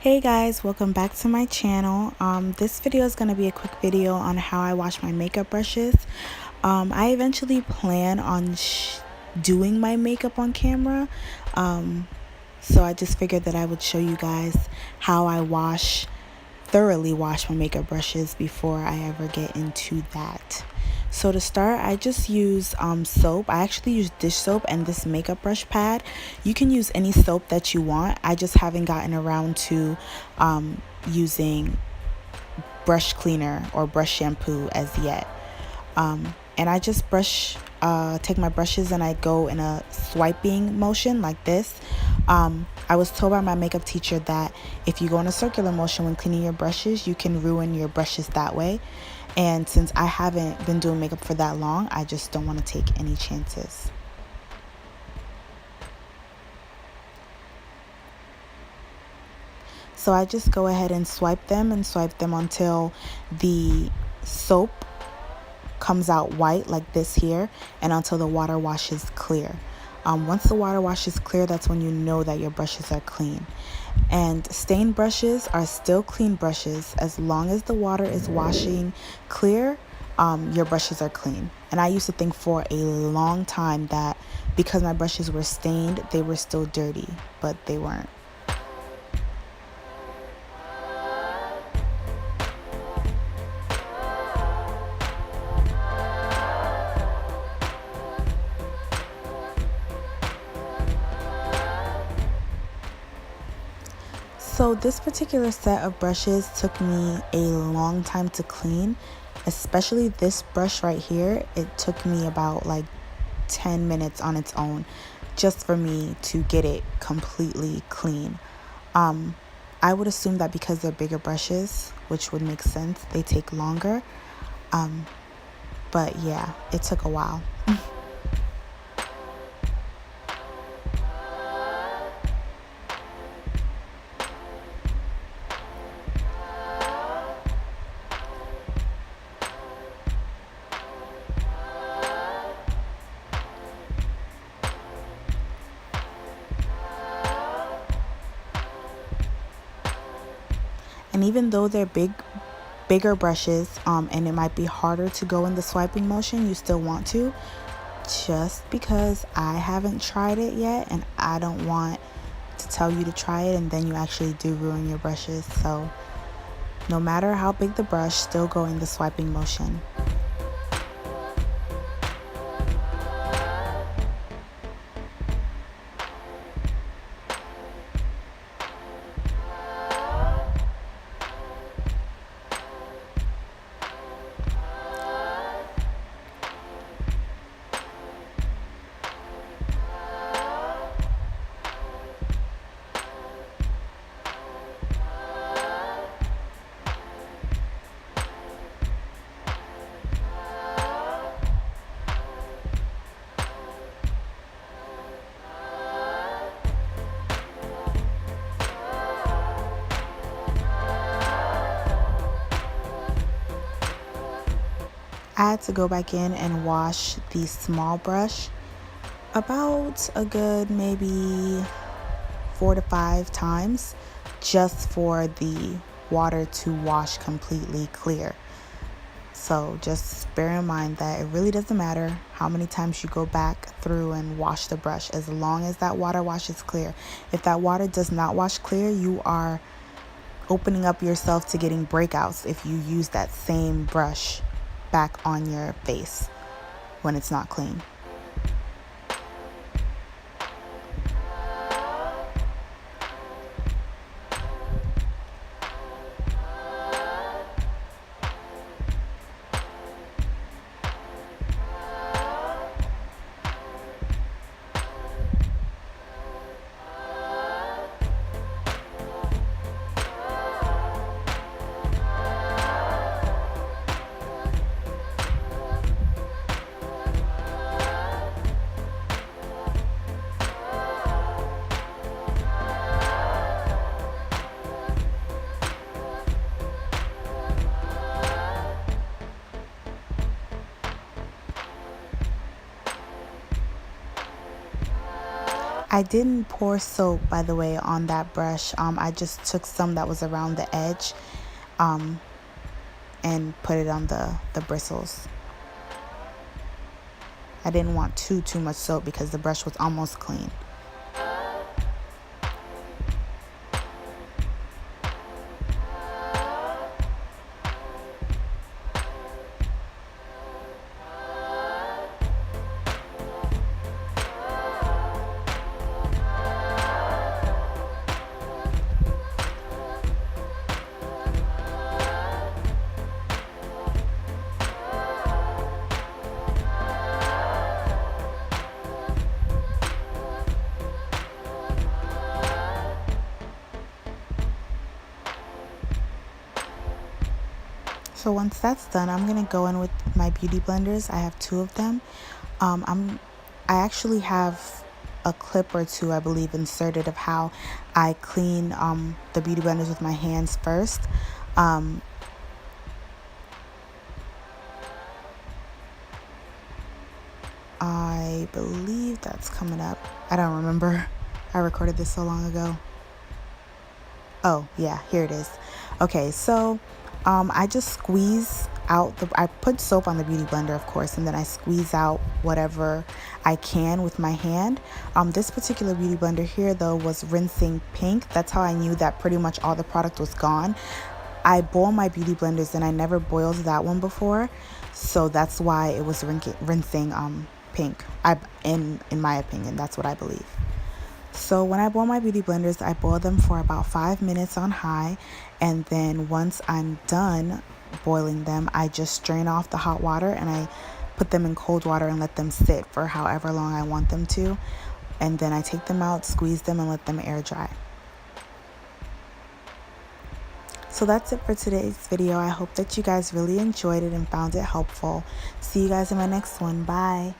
Hey guys, welcome back to my channel. This video is going to be a quick video on how I wash my makeup brushes. I eventually plan on doing my makeup on camera, so I just figured that I would show you guys how I thoroughly wash my makeup brushes before I ever get into that. So to start, I just use soap. I actually use dish soap and this makeup brush pad. You can use any soap that you want. I just haven't gotten around to using brush cleaner or brush shampoo as yet. And I just take my brushes and I go in a swiping motion like this. I was told by my makeup teacher that if you go in a circular motion when cleaning your brushes, you can ruin your brushes that way. And since I haven't been doing makeup for that long, I just don't want to take any chances. So I just go ahead and swipe them until the soap comes out white like this here, and until the water wash is clear. Once the water wash is clear, that's when you know that your brushes are clean. And stained brushes are still clean brushes. As long as the water is washing clear, your brushes are clean. And I used to think for a long time that because my brushes were stained, they were still dirty, but they weren't. So this particular set of brushes took me a long time to clean, especially this brush right here. It took me about like 10 minutes on its own just for me to get it completely clean. I would assume that because they're bigger brushes, which would make sense, they take longer. But yeah, it took a while. And even though they're bigger brushes, and it might be harder to go in the swiping motion, you still want to, just because I haven't tried it yet and I don't want to tell you to try it and then you actually do ruin your brushes. So no matter how big the brush, still go in the swiping motion. I had to go back in and wash the small brush about a good maybe 4 to 5 times just for the water to wash completely clear. So just bear in mind that it really doesn't matter how many times you go back through and wash the brush, as long as that water wash is clear. If that water does not wash clear, you are opening up yourself to getting breakouts if you use that same brush back on your face when it's not clean. I didn't pour soap, by the way, on that brush. I just took some that was around the edge and put it on the bristles. I didn't want too much soap because the brush was almost clean. So once that's done, I'm gonna go in with my beauty blenders. I have 2 of them. I actually have a clip or 2, I believe, inserted of how I clean the beauty blenders with my hands first. I believe that's coming up. I don't remember. I recorded this so long ago. Oh yeah, here it is. Okay, so I just squeeze out I put soap on the beauty blender, of course, and then I squeeze out whatever I can with my hand. This particular beauty blender here, though, was rinsing pink. That's how I knew that pretty much all the product was gone. I boil my beauty blenders and I never boiled that one before, so that's why it was rinsing pink. In my opinion, that's what I believe. So when I boil my beauty blenders, I boil them for about 5 minutes on high, and then once I'm done boiling them, I just drain off the hot water and I put them in cold water and let them sit for however long I want them to, and then I take them out, squeeze them, and let them air dry. So that's it for today's video. I hope that you guys really enjoyed it and found it helpful. See you guys in my next one. Bye.